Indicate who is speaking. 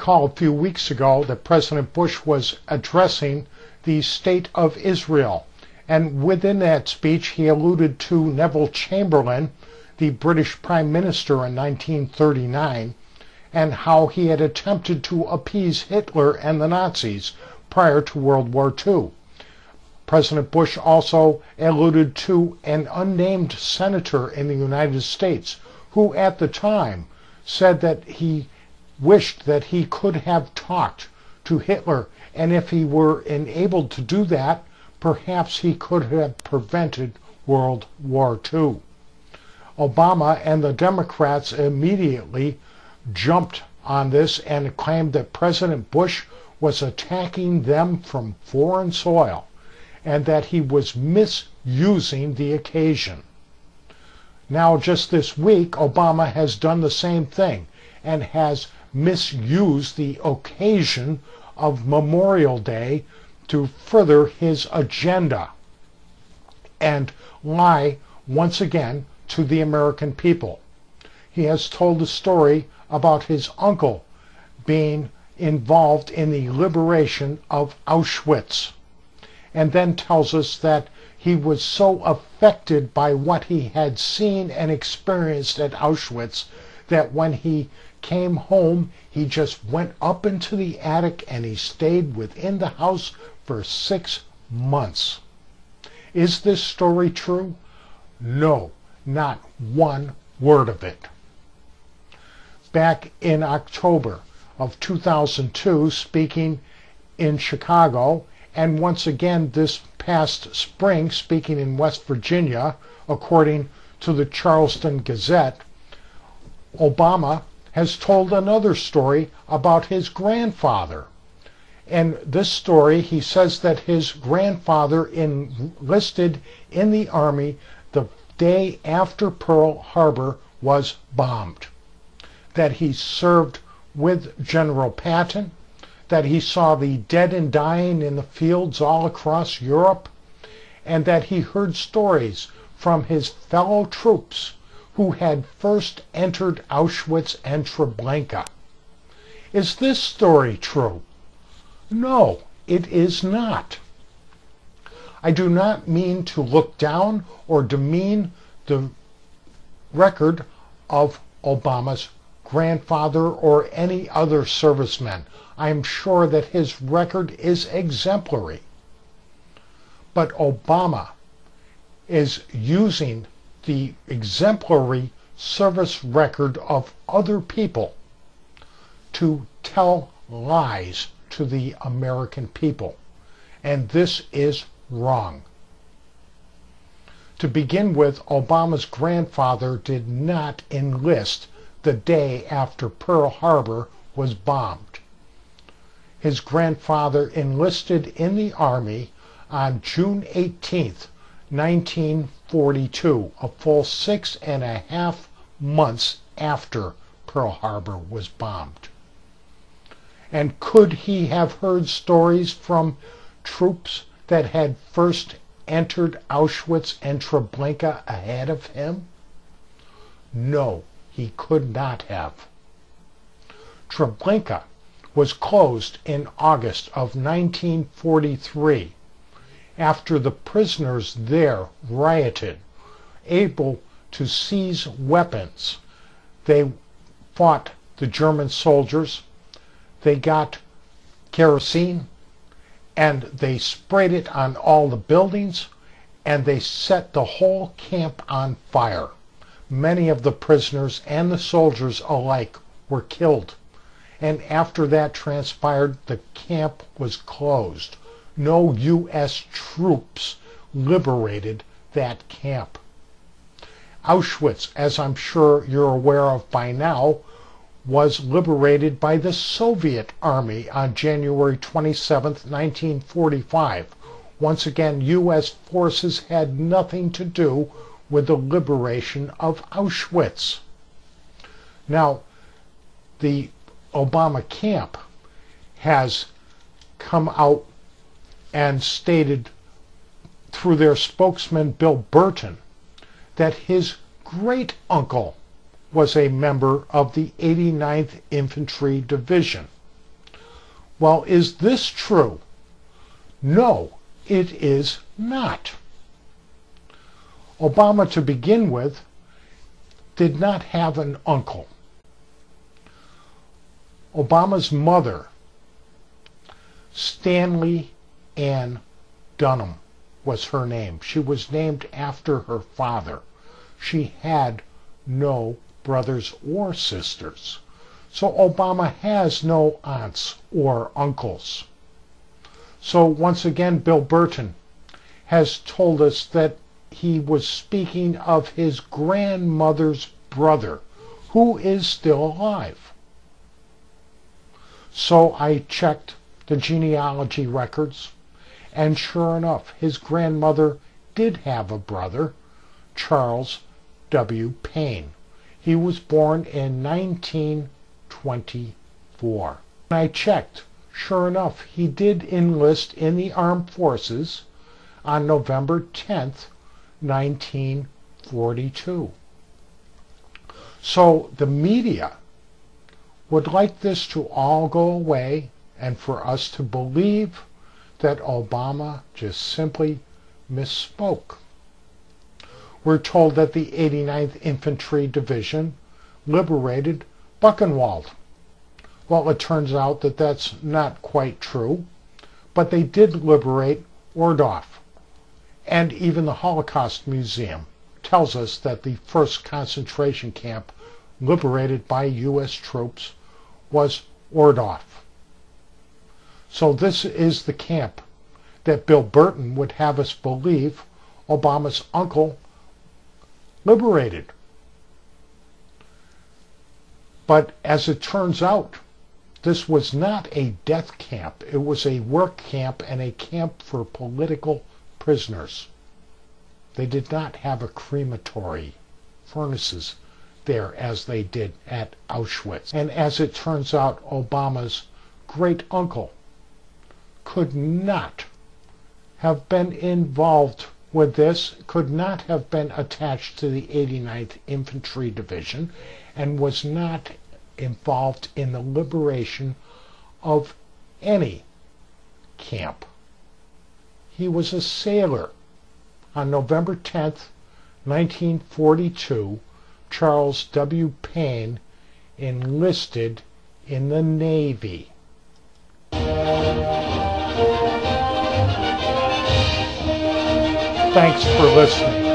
Speaker 1: recall a few weeks ago that President Bush was addressing the State of Israel. And within that speech, he alluded to Neville Chamberlain, the British Prime Minister in 1939, and how he had attempted to appease Hitler and the Nazis prior to World War II. President Bush also alluded to an unnamed senator in the United States who at the time said that he wished that he could have talked to Hitler, and if he were enabled to do that, perhaps he could have prevented World War II. Obama and the Democrats immediately jumped on this and claimed that President Bush was attacking them from foreign soil and that he was misusing the occasion. Now, just this week, Obama has done the same thing and has misused the occasion of Memorial Day to further his agenda and lie once again to the American people. He has told a story about his uncle being involved in the liberation of Auschwitz, and then tells us that he was so affected by what he had seen and experienced at Auschwitz that when he came home, he just went up into the attic and he stayed within the house for 6 months. Is this story true? No, not one word of it. Back in October of 2002, speaking in Chicago, and once again this past spring, speaking in West Virginia, according to the Charleston Gazette, Obama has told another story about his grandfather. And this story, he says that his grandfather enlisted in the Army the day after Pearl Harbor was bombed, that he served with General Patton, that he saw the dead and dying in the fields all across Europe, and that he heard stories from his fellow troops who had first entered Auschwitz and Treblinka. Is this story true? No, it is not. I do not mean to look down or demean the record of Obama's grandfather or any other serviceman. I am sure that his record is exemplary. But Obama is using the exemplary service record of other people to tell lies to the American people. And this is wrong. To begin with, Obama's grandfather did not enlist the day after Pearl Harbor was bombed. His grandfather enlisted in the Army on June 18th, 1942, a full 6.5 months after Pearl Harbor was bombed. And could he have heard stories from troops that had first entered Auschwitz and Treblinka ahead of him? No, he could not have. Treblinka was closed in August of 1943 after the prisoners there rioted, able to seize weapons. They fought the German soldiers, they got kerosene, and they sprayed it on all the buildings, and they set the whole camp on fire. Many of the prisoners and the soldiers alike were killed. And after that transpired, the camp was closed. No U.S. troops liberated that camp. Auschwitz, as I'm sure you're aware of by now, was liberated by the Soviet Army on January 27, 1945. Once again, U.S. forces had nothing to do with the liberation of Auschwitz. Now, the Obama camp has come out and stated through their spokesman Bill Burton that his great uncle was a member of the 89th Infantry Division. Well, is this true? No, it is not. Obama, to begin with, did not have an uncle. Obama's mother, Stanley Ann Dunham, was her name. She was named after her father. She had no brothers or sisters. So Obama has no aunts or uncles. So once again, Bill Burton has told us that he was speaking of his grandmother's brother, who is still alive. So I checked the genealogy records, and sure enough, his grandmother did have a brother, Charles W. Payne. He was born in 1924. I checked. Sure enough, he did enlist in the armed forces on November 10th, 1942. So the media would like this to all go away and for us to believe that Obama just simply misspoke. We're told that the 89th Infantry Division liberated Buchenwald. Well, it turns out that that's not quite true, but they did liberate Aughrduf. And even the Holocaust Museum tells us that the first concentration camp liberated by U.S. troops was Aughrduf. So this is the camp that Bill Burton would have us believe Obama's uncle liberated. But as it turns out, this was not a death camp. It was a work camp and a camp for political prisoners. They did not have a crematory furnaces there as they did at Auschwitz. And as it turns out, Obama's great uncle could not have been involved with this, could not have been attached to the 89th Infantry Division, and was not involved in the liberation of any camp. He was a sailor. On November 10th, 1942, Charles W. Payne enlisted in the Navy. Thanks for listening.